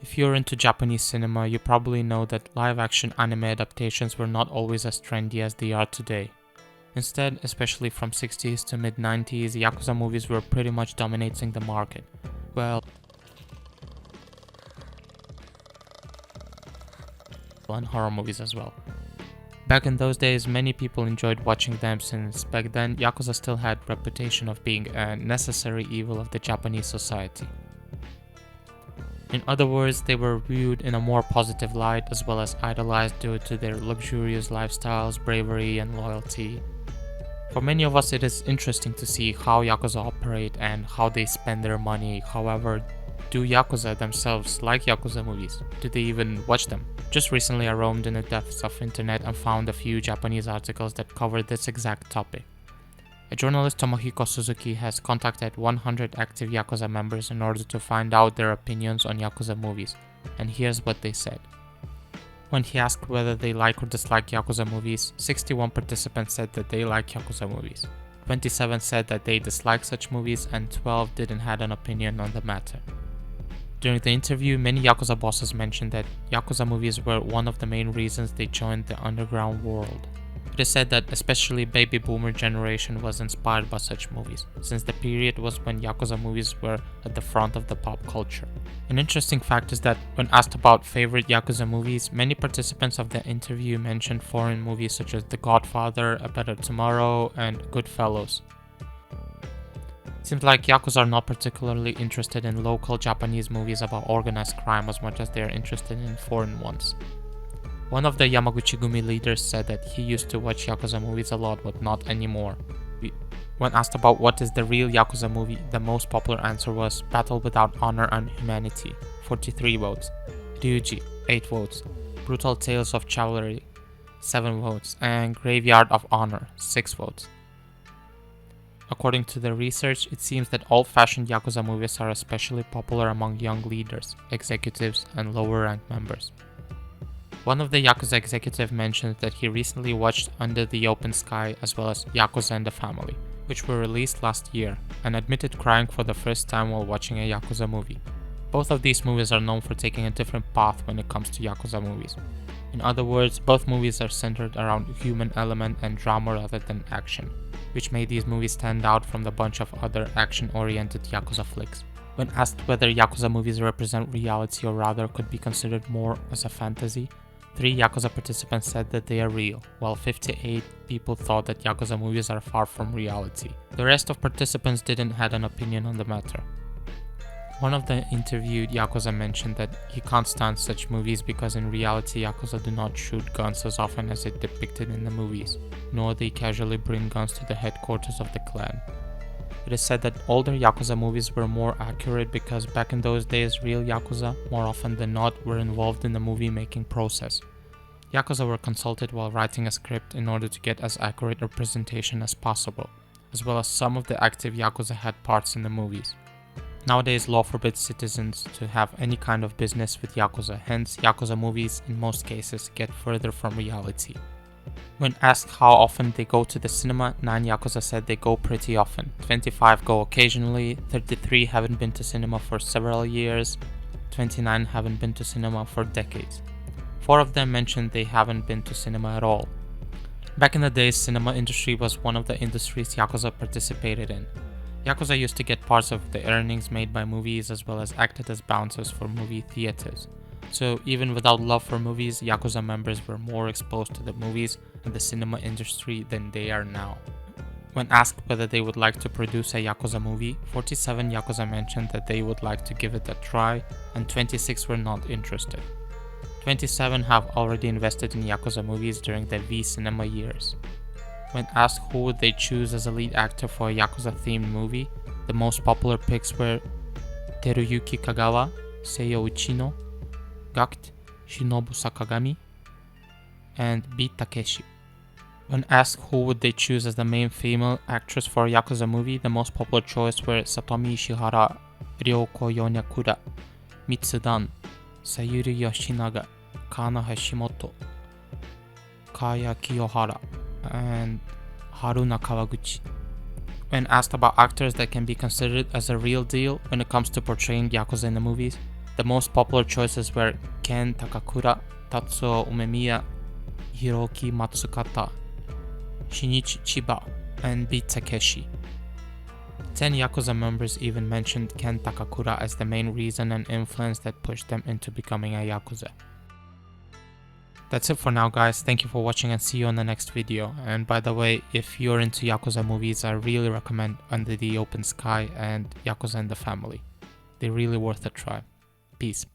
If you're into Japanese cinema, you probably know that live-action anime adaptations were not always as trendy as they are today. Instead, especially from 60s to mid-90s, Yakuza movies were pretty much dominating the market. Well, and horror movies as well. Back in those days, many people enjoyed watching them since back then Yakuza still had reputation of being a necessary evil of the Japanese society. In other words, they were viewed in a more positive light as well as idolized due to their luxurious lifestyles, bravery, and loyalty. For many of us, it is interesting to see how Yakuza operate and how they spend their money. However, do Yakuza themselves like Yakuza movies? Do they even watch them? Just recently I roamed in the depths of internet and found a few Japanese articles that cover this exact topic. A journalist, Tomohiko Suzuki, has contacted 100 active Yakuza members in order to find out their opinions on Yakuza movies, and here's what they said. When he asked whether they like or dislike Yakuza movies, 61 participants said that they like Yakuza movies. 27 said that they dislike such movies, and 12 didn't have an opinion on the matter. During the interview, many Yakuza bosses mentioned that Yakuza movies were one of the main reasons they joined the underground world. It is said that especially baby boomer generation was inspired by such movies, since the period was when Yakuza movies were at the front of the pop culture. An interesting fact is that when asked about favorite Yakuza movies, many participants of the interview mentioned foreign movies such as The Godfather, A Better Tomorrow, and Goodfellas. Seems like Yakuza are not particularly interested in local Japanese movies about organized crime as much as they are interested in foreign ones. One of the Yamaguchi-gumi leaders said that he used to watch Yakuza movies a lot but not anymore. When asked about what is the real Yakuza movie, the most popular answer was Battle Without Honor and Humanity, 43 votes, Ryuji, 8 votes, Brutal Tales of Chivalry, 7 votes, and Graveyard of Honor, 6 votes. According to the research, it seems that old-fashioned Yakuza movies are especially popular among young leaders, executives, and lower-ranked members. One of the Yakuza executives mentioned that he recently watched Under the Open Sky as well as Yakuza and the Family, which were released last year, and admitted crying for the first time while watching a Yakuza movie. Both of these movies are known for taking a different path when it comes to Yakuza movies. In other words, both movies are centered around human element and drama rather than action, which made these movies stand out from the bunch of other action-oriented Yakuza flicks. When asked whether Yakuza movies represent reality or rather could be considered more as a fantasy, 3 Yakuza participants said that they are real, while 58 people thought that Yakuza movies are far from reality. The rest of participants didn't have an opinion on the matter. One of the interviewed Yakuza mentioned that he can't stand such movies because in reality Yakuza do not shoot guns as often as it depicted in the movies, nor they casually bring guns to the headquarters of the clan. It is said that older Yakuza movies were more accurate because back in those days real Yakuza, more often than not, were involved in the movie making process. Yakuza were consulted while writing a script in order to get as accurate representation as possible, as well as some of the active Yakuza had parts in the movies. Nowadays, law forbids citizens to have any kind of business with Yakuza, hence Yakuza movies in most cases get further from reality. When asked how often they go to the cinema, 9 Yakuza said they go pretty often, 25 go occasionally, 33 haven't been to cinema for several years, 29 haven't been to cinema for decades. 4 of them mentioned they haven't been to cinema at all. Back in the days, cinema industry was one of the industries Yakuza participated in. Yakuza used to get parts of the earnings made by movies as well as acted as bouncers for movie theaters. So even without love for movies, Yakuza members were more exposed to the movies and the cinema industry than they are now. When asked whether they would like to produce a Yakuza movie, 47 Yakuza mentioned that they would like to give it a try and 26 were not interested. 27 have already invested in Yakuza movies during the V cinema years. When asked who would they choose as a lead actor for a Yakuza-themed movie, the most popular picks were Teruyuki Kagawa, Seiyo Uchino, Gakt, Shinobu Sakagami, and B. Takeshi. When asked who would they choose as the main female actress for a Yakuza movie, the most popular choice were Satomi Ishihara, Ryoko Yonakura, Mitsudan, Sayuri Yoshinaga, Kana Hashimoto, Kaya Kiyohara, and Haruna Kawaguchi. When asked about actors that can be considered as a real deal when it comes to portraying Yakuza in the movies, The most popular choices were Ken Takakura, Tatsuo Umemiya, Hiroki Matsukata, Shinichi Chiba, and Beat Takeshi. 10 Yakuza members even mentioned Ken Takakura as the main reason and influence that pushed them into becoming a Yakuza. That's it for now, guys. Thank you for watching and see you on the next video. And by the way, if you're into Yakuza movies, I really recommend Under the Open Sky and Yakuza and the Family. They're really worth a try. Peace.